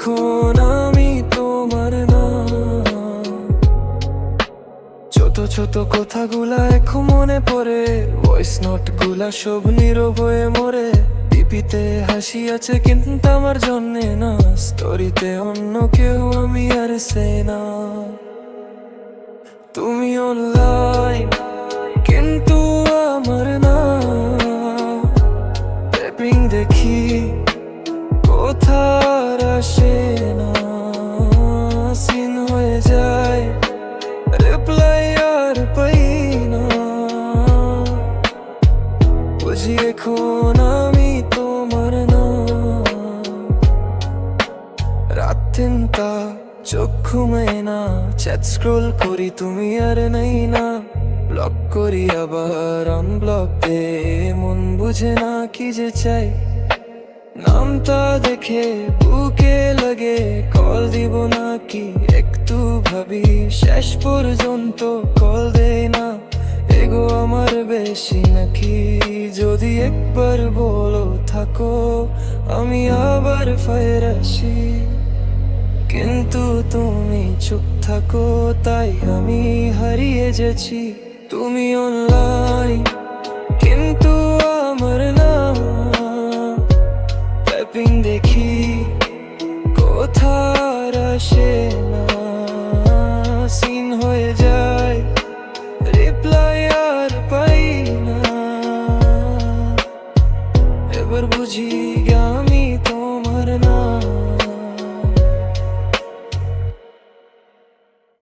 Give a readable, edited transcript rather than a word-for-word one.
এখন আমি তোমার না। ছোট ছোট কথাগুলা এখন মনে পড়ে, ভয়েস নোট গুলা সব নীরব হয়ে মরে। ডিপিতে হাসি আছে কিন্তু আমার জন্যে না, স্টোরিতে অন্য কেউ, আমি আর সে না। তুমি অনলাইন কিন্তু আমার না, ট্যাপিং দেখি কোথার আসে না, সিন হয়ে যায় রিপ্লাই আর পাই না। বুঝি এখন আমি তোমার না। রাত তিনটা চোখ ঘুমায় না, চ্যাট স্ক্রোল করি তুমি আর নাই না। ব্লক করি আবার আনব্লক দে, মন বুঝে না কি যে চাই। নামটা দেখে বুকে লাগে, কল দিব নাকি একটু ভাবি, শেষ পর্যন্ত কল দেয় না। এগো আমার বেশি নাকি, যদি একবার বলো থাকো আমি আবার ফায়ার আসি। কিন্তু তুমি চুপ থাকো তাই আমি হারিয়ে যাচ্ছি। তুমি অনলাইন কিন্তু আমার না, ট্যাপিং দেখি কোথার আসে না, সিন হয়ে যায় রিপ্লাই আর পাই না। এবার বুঝি